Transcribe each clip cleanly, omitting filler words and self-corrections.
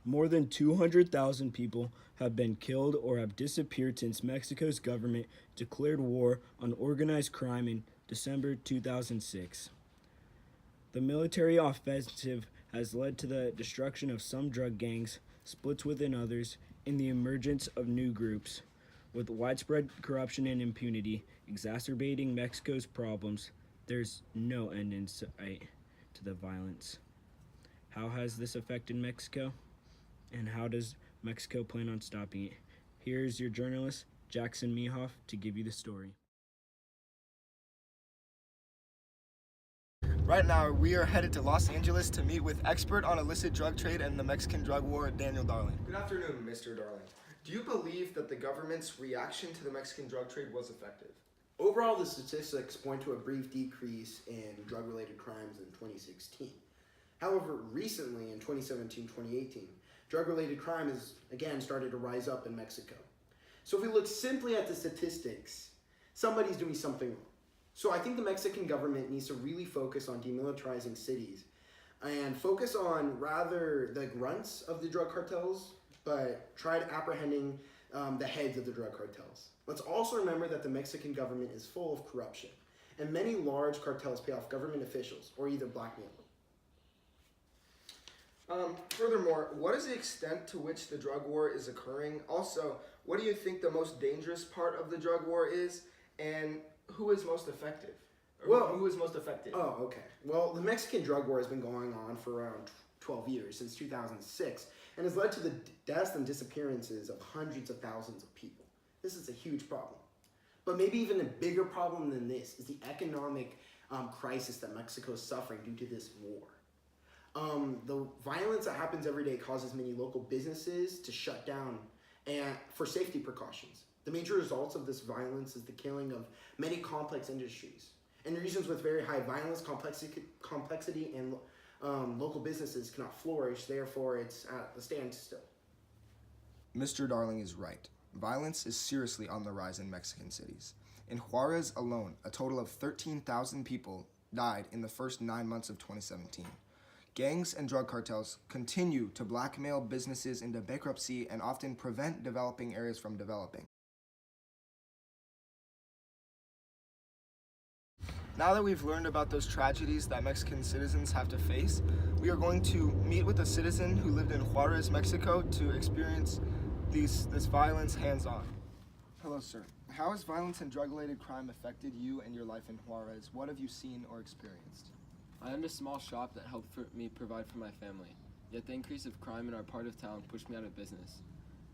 More than 200,000 people have been killed or have disappeared since Mexico's government declared war on organized crime in December 2006. The military offensive has led to the destruction of some drug gangs, splits within others, and the emergence of new groups. With widespread corruption and impunity exacerbating Mexico's problems, there's no end in sight to the violence. How has this affected Mexico? And how does Mexico plan on stopping it? Here's your journalist, Jackson Mehoff, to give you the story. Right now, we are headed to Los Angeles to meet with expert on illicit drug trade and the Mexican drug war, Daniel Darling. Good afternoon, Mr. Darling. Do you believe that the government's reaction to the Mexican drug trade was effective? Overall, the statistics point to a brief decrease in drug-related crimes in 2016. However, recently in 2017-2018, drug-related crime has again started to rise up in Mexico. So if we look simply at the statistics, somebody's doing something wrong. So I think the Mexican government needs to really focus on demilitarizing cities and focus on rather the grunts of the drug cartels, but try to apprehending the heads of the drug cartels. Let's also remember that the Mexican government is full of corruption, and many large cartels pay off government officials or either blackmail them. Furthermore, what is the extent to which the drug war is occurring? Also, what do you think the most dangerous part of the drug war is, and who is most effective? Who is most affected? Oh, okay. Well, the Mexican drug war has been going on for around 12 years, since 2006, and has led to the deaths and disappearances of hundreds of thousands of people. This is a huge problem. But maybe even a bigger problem than this is the economic crisis that Mexico is suffering due to this war. The violence that happens every day causes many local businesses to shut down and for safety precautions. The major results of this violence is the killing of many complex industries. In regions with very high violence, complexity and local businesses cannot flourish, therefore it's at a standstill. Mr. Darling is right. Violence is seriously on the rise in Mexican cities. In Juarez alone, a total of 13,000 people died in the first 9 months of 2017. Gangs and drug cartels continue to blackmail businesses into bankruptcy and often prevent developing areas from developing. Now that we've learned about those tragedies that Mexican citizens have to face, we are going to meet with a citizen who lived in Juarez, Mexico to experience this violence hands-on. Hello, sir. How has violence and drug-related crime affected you and your life in Juarez? What have you seen or experienced? I owned a small shop that helped me provide for my family, yet the increase of crime in our part of town pushed me out of business.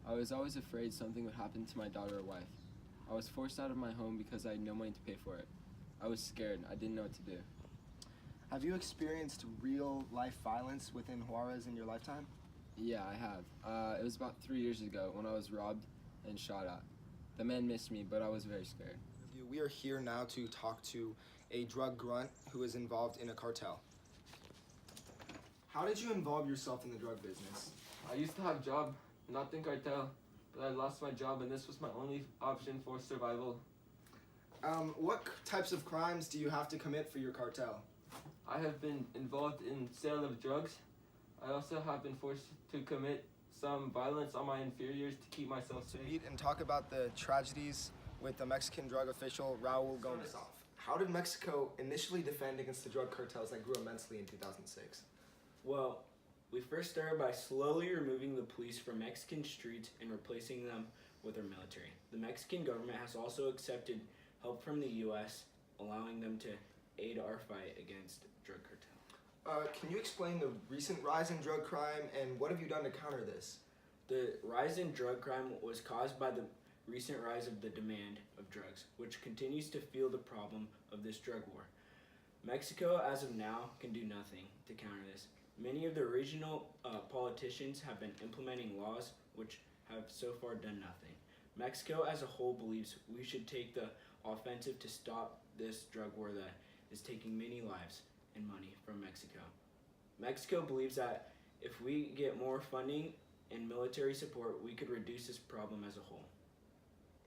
I was always afraid something would happen to my daughter or wife. I was forced out of my home because I had no money to pay for it. I was scared. I didn't know what to do. Have you experienced real-life violence within Juarez in your lifetime? Yeah, I have. It was about 3 years ago when I was robbed and shot at. The man missed me, but I was very scared. We are here now to talk to a drug grunt who is involved in a cartel. How did you involve yourself in the drug business? I used to have a job, not in cartel, but I lost my job and this was my only option for survival. What types of crimes do you have to commit for your cartel? I have been involved in sale of drugs. I also have been forced to commit some violence on my inferiors to keep myself safe. Meet and talk about the tragedies with the Mexican drug official Raul Gomez. How did Mexico initially defend against the drug cartels that grew immensely in 2006? Well, we first started by slowly removing the police from Mexican streets and replacing them with our military. The Mexican government has also accepted help from the U.S., allowing them to aid our fight against drug cartel. Can you explain the recent rise in drug crime and what have you done to counter this? The rise in drug crime was caused by the recent rise of the demand of drugs, which continues to fuel the problem of this drug war. Mexico, as of now, can do nothing to counter this. Many of the regional politicians have been implementing laws which have so far done nothing. Mexico as a whole believes we should take the offensive to stop this drug war that is taking many lives and money from Mexico. Mexico believes that if we get more funding and military support, we could reduce this problem as a whole.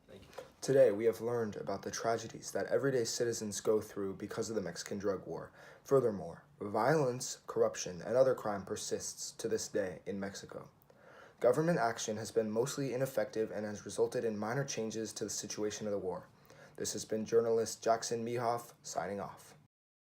Thank you. Today, we have learned about the tragedies that everyday citizens go through because of the Mexican drug war. Furthermore, violence, corruption, and other crime persists to this day in Mexico. Government action has been mostly ineffective and has resulted in minor changes to the situation of the war. This has been journalist Jackson Mehoff signing off.